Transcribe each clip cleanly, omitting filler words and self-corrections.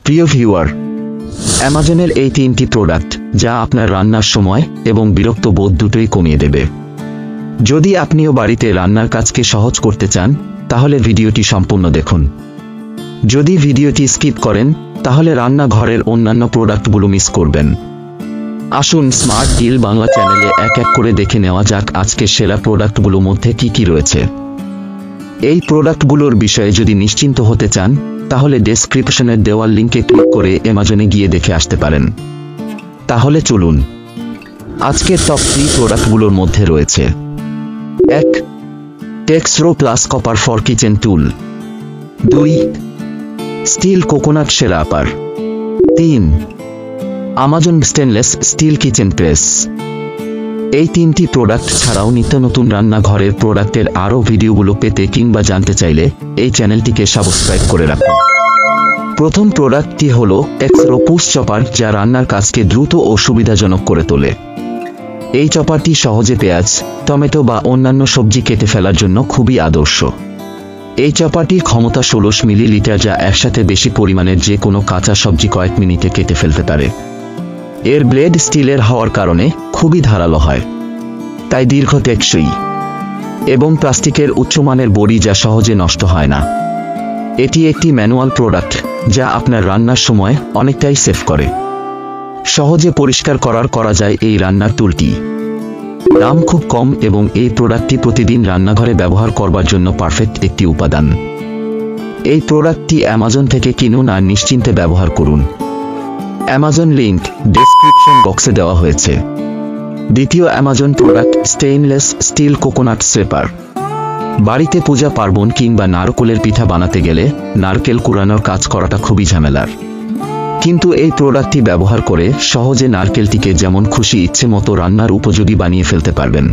প্রিয় ভিউয়ার, অ্যামাজনের এই 3টি প্রোডাক্ট যা আপনার রান্নার সময় এবং বিরক্ত বোধ দুটোই কমিয়ে দেবে। যদি আপনিও বাড়িতে রান্নার কাজকে সহজ করতে চান তাহলে ভিডিওটি সম্পূর্ণ দেখুন। যদি ভিডিওটি স্কিপ করেন তাহলে রান্নাঘরের অন্যান্য প্রোডাক্টগুলো মিস করবেন। আসুন স্মার্ট ডিল বাংলা চ্যানেলে এক এক করে দেখে নেওয়া যাক আজকের সেরা প্রোডাক্টগুলোর মধ্যে কি কি রয়েছে। এই প্রোডাক্টগুলোর বিষয়ে যদি নিশ্চিন্ত হতে চান তাহলে ডেসক্রিপশনের দেওয়া লিঙ্কে ক্লিক করে অ্যামাজনে গিয়ে দেখে আসতে পারেন। তাহলে চলুন, আজকের টপ 3 প্রোডাক্টগুলোর মধ্যে রয়েছে 1. Texro plus copper for kitchen tool. 2. Steel coconut scraper. 3. Amazon stainless steel kitchen press. এই 3টি প্রোডাক্ট ছাড়াও নিত্য নতুন রান্নাঘরের প্রোডাক্টের আরও ভিডিওগুলো পেতে কিংবা জানতে চাইলে এই চ্যানেলটিকে সাবস্ক্রাইব করে রাখুন। প্রথম প্রোডাক্টটি হল টেক্সরো পুশ চপার, যা রান্নার কাজকে দ্রুত ও সুবিধাজনক করে তোলে। এই চপারটি সহজে পেঁয়াজ, টমেটো বা অন্যান্য সবজি কেটে ফেলার জন্য খুবই আদর্শ। এই চপারটির ক্ষমতা 16 মিলিলিটার, যা একসাথে বেশি পরিমাণের যে কোনো কাঁচা সবজি কয়েক মিনিটে কেটে ফেলতে পারে। এর ব্লেড স্টিলের হওয়ার কারণে খুবই ধারালো হয়, তাই দীর্ঘ টেকসই, এবং প্লাস্টিকের উচ্চমানের বড়ি যা সহজে নষ্ট হয় না। এটি একটি ম্যানুয়াল প্রোডাক্ট যা আপনার রান্নার সময় অনেকটাই সেভ করে। সহজে পরিষ্কার করা যায় এই রান্নার টুলটি। দাম খুব কম এবং এই প্রোডাক্টটি প্রতিদিন রান্নাঘরে ব্যবহার করবার জন্য পারফেক্ট একটি উপাদান। এই প্রোডাক্টটি অ্যামাজন থেকে কিনুন আর নিশ্চিন্তে ব্যবহার করুন। অ্যামাজন লিংক ডেসক্রিপশন বক্সে দেওয়া হয়েছে। দ্বিতীয় Amazon product stainless steel coconut scraper. বাড়িতে পূজা পার্বণ কিংবা নারকেলের পিঠা বানাতে গেলে নারকেল কুড়ানোর কাজ করাটা খুবই ঝামেলার, কিন্তু এই প্রোডাক্টটি ব্যবহার করে সহজে নারকেলটিকে যেমন খুশি ইচ্ছে মতো রান্নার উপযোগী বানিয়ে ফেলতে পারবেন।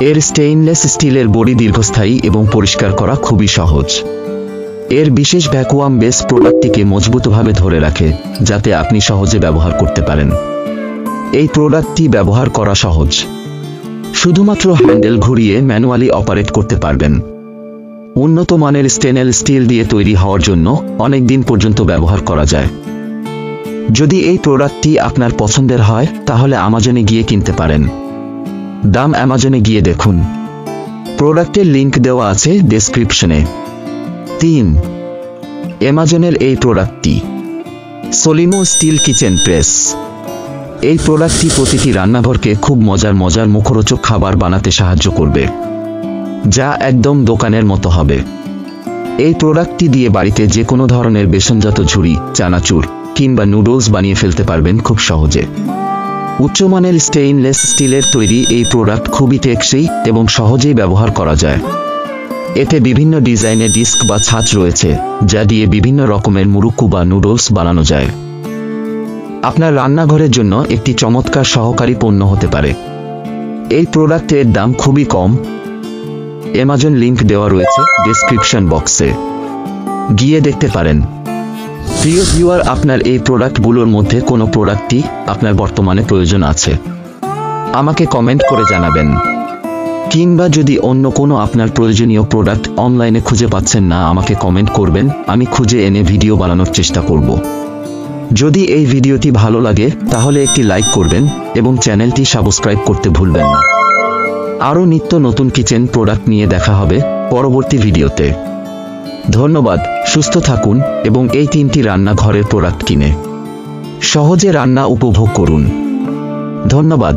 এর স্টেইনলেস স্টিলের বডি দীর্ঘস্থায়ী এবং পরিষ্কার করা খুবই সহজ। এর বিশেষ ভ্যাকুয়াম বেস প্রোডাক্টটিকে মজবুতভাবে ধরে রাখে যাতে আপনি সহজে ব্যবহার করতে পারেন। এই প্রোডাক্টটি ব্যবহার করা সহজ, শুধুমাত্র হ্যান্ডেল ঘুরিয়ে ম্যানুয়ালি অপারেট করতে পারবেন। উন্নত মানের স্টেনলেস স্টিল দিয়ে তৈরি হওয়ার জন্য অনেক দিন পর্যন্ত ব্যবহার করা যায়। যদি এই প্রোডাক্টটি আপনার পছন্দের হয় তাহলে অ্যামাজনে গিয়ে কিনতে পারেন। দাম অ্যামাজনে গিয়ে দেখুন। প্রোডাক্টের লিংক দেওয়া আছে ডেসক্রিপশনে। 3. অ্যামাজনের এই প্রোডাক্টটি সোলিমো স্টিল কিচেন প্রেস। এই প্রোডাক্টটি প্রতিটি রান্নাঘরকে খুব মজার মুখরোচক খাবার বানাতে সাহায্য করবে, যা একদম দোকানের মতো হবে। এই প্রোডাক্টটি দিয়ে বাড়িতে যে কোনো ধরনের বেসনজাত ঝুড়ি, চানাচুর কিংবা নুডলস বানিয়ে ফেলতে পারবেন খুব সহজে। উচ্চমানের স্টেইনলেস স্টিলের তৈরি এই প্রোডাক্ট খুবই টেকসই এবং সহজেই ব্যবহার করা যায়। এতে বিভিন্ন ডিজাইনের ডিস্ক বা ছাঁচ রয়েছে যা দিয়ে বিভিন্ন রকমের মুরুক্কু বা নুডলস বানানো যায়। আপনার রান্নাঘরের জন্য একটি চমৎকার সহকারী পণ্য হতে পারে। এই প্রোডাক্টের দাম খুবই কম। অ্যামাজন লিংক দেওয়া রয়েছে ডেসক্রিপশন বক্সে, গিয়ে দেখতে পারেন। প্রিয় ভিউয়ার, আপনার এই প্রোডাক্টগুলোর মধ্যে কোনো প্রোডাক্টটি আপনার বর্তমানে প্রয়োজন আছে আমাকে কমেন্ট করে জানাবেন, কিংবা যদি অন্য কোনো আপনার প্রয়োজনীয় প্রোডাক্ট অনলাইনে খুঁজে পাচ্ছেন না আমাকে কমেন্ট করবেন, আমি খুঁজে এনে ভিডিও বানানোর চেষ্টা করব। যদি এই ভিডিওটি ভালো লাগে তাহলে একটি লাইক করবেন এবং চ্যানেলটি সাবস্ক্রাইব করতে ভুলবেন না। আরও নিত্য নতুন কিচেন প্রোডাক্ট নিয়ে দেখা হবে পরবর্তী ভিডিওতে। ধন্যবাদ, সুস্থ থাকুন এবং এই 3টি রান্নাঘরের প্রোডাক্ট কিনে সহজে রান্না উপভোগ করুন। ধন্যবাদ।